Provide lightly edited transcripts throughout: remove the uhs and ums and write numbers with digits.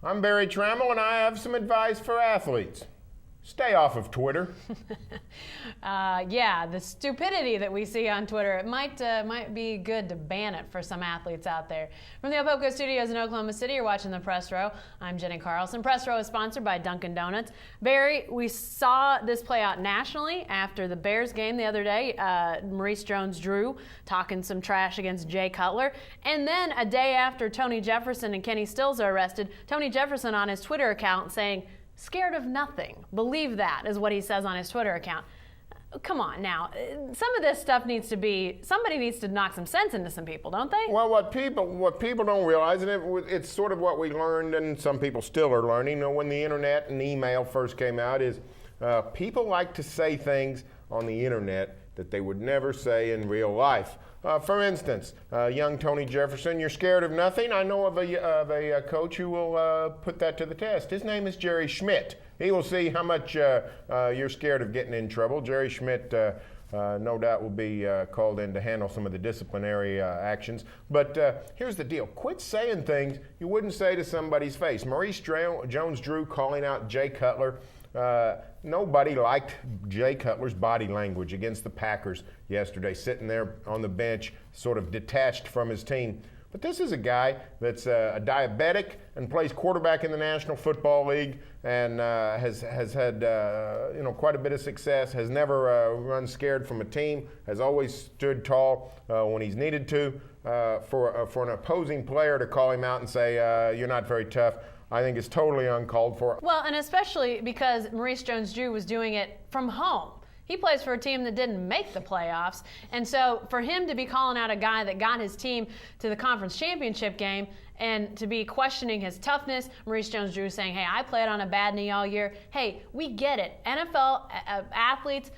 I'm Barry Trammell, and I have some advice for athletes. Stay off of Twitter. Yeah, the stupidity that we see on Twitter, it might be good to ban it for some athletes out there. From the Opoco Studios in Oklahoma City, you're watching The Press Row. I'm Jenny Carlson. Press Row is sponsored by Dunkin' Donuts. Barry, we saw this play out nationally after the Bears game the other day. Maurice Jones-Drew talking some trash against Jay Cutler. And then a day after Tony Jefferson and Kenny Stills are arrested, Tony Jefferson on his Twitter account saying, "Scared of nothing." Believe that is what he says on his Twitter account. Come on now. Some of this stuff somebody needs to knock some sense into some people, don't they? Well, what people don't realize, and it's sort of what we learned, and some people still are learning, when the internet and email first came out, is people like to say things on the internet that they would never say in real life. For instance, young Tony Jefferson, you're scared of nothing. I know of a coach who will put that to the test. His name is Jerry Schmidt. He will see how much you're scared of getting in trouble. Jerry Schmidt, no doubt, will be called in to handle some of the disciplinary actions. But here's the deal. Quit saying things you wouldn't say to somebody's face. Maurice Jones-Drew calling out Jay Cutler. Nobody liked Jay Cutler's body language against the Packers yesterday, sitting there on the bench, sort of detached from his team. But this is a guy that's a diabetic and plays quarterback in the National Football League and has had quite a bit of success, has never run scared from a team, has always stood tall when he's needed to. For an opposing player to call him out and say, you're not very tough, I think it's totally uncalled for. Well, and especially because Maurice Jones-Drew was doing it from home. He plays for a team that didn't make the playoffs. And so for him to be calling out a guy that got his team to the conference championship game and to be questioning his toughness, Maurice Jones-Drew saying, hey, I played on a bad knee all year. Hey, we get it. NFL athletes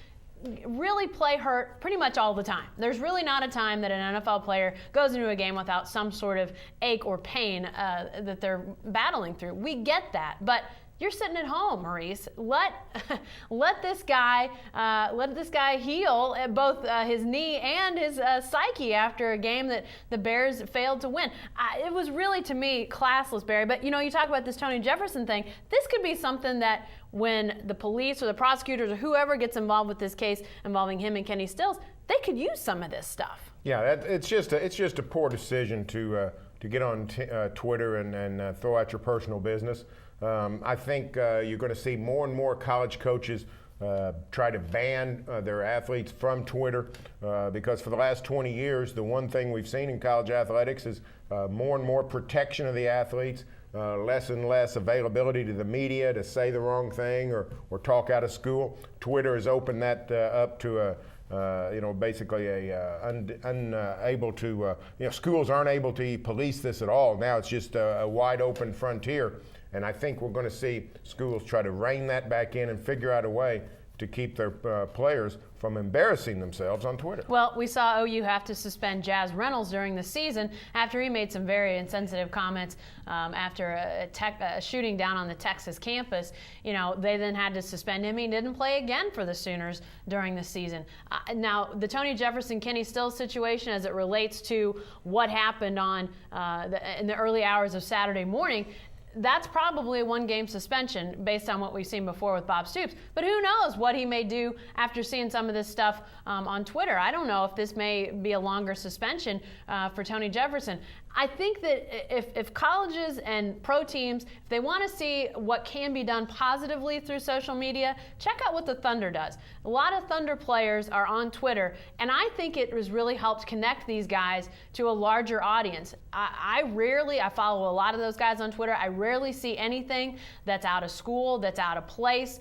really play hurt pretty much all the time. There's really not a time that an NFL player goes into a game without some sort of ache or pain that they're battling through. We get that, but you're sitting at home, Maurice. Let this guy heal both his knee and his psyche after a game that the Bears failed to win. It was really, to me, classless, Barry. But you talk about this Tony Jefferson thing. This could be something that when the police or the prosecutors or whoever gets involved with this case involving him and Kenny Stills, they could use some of this stuff. Yeah, it's just a poor decision to get on Twitter and throw out your personal business. I think you're going to see more and more college coaches try to ban their athletes from Twitter because for the last 20 years, the one thing we've seen in college athletics is more and more protection of the athletes, less and less availability to the media to say the wrong thing or talk out of school. Twitter has opened that up to unable to, schools aren't able to police this at all. Now it's just a wide open frontier. And I think we're going to see schools try to rein that back in and figure out a way to keep their players from embarrassing themselves on Twitter. Well, we saw OU have to suspend Jazz Reynolds during the season after he made some very insensitive comments after a shooting down on the Texas campus. They then had to suspend him. He didn't play again for the Sooners during the season. Now, the Tony Jefferson-Kenny Stills situation as it relates to what happened in the early hours of Saturday morning, that's probably a one-game suspension based on what we've seen before with Bob Stoops. But who knows what he may do after seeing some of this stuff on Twitter. I don't know if this may be a longer suspension for Tony Jefferson. I think that if colleges and pro teams, if they want to see what can be done positively through social media, check out what the Thunder does. A lot of Thunder players are on Twitter, and I think it has really helped connect these guys to a larger audience. I follow a lot of those guys on Twitter. I rarely see anything that's out of school, that's out of place,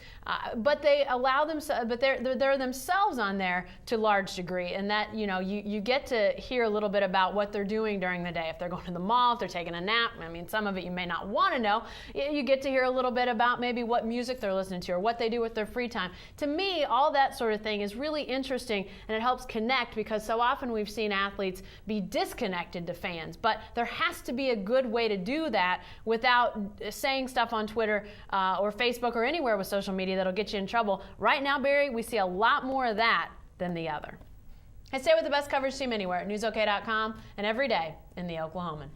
but they allow themselves, but they're themselves on there to a large degree, and that, you get to hear a little bit about what they're doing during the day. If they're going to the mall, if they're taking a nap, some of it you may not want to know. You get to hear a little bit about maybe what music they're listening to or what they do with their free time. To me, all that sort of thing is really interesting, and it helps connect because so often we've seen athletes be disconnected to fans. But there has to be a good way to do that without saying stuff on Twitter or Facebook or anywhere with social media that'll get you in trouble. Right now, Barry, we see a lot more of that than the other. I stay with the best coverage team anywhere at newsok.com and every day in the Oklahoman.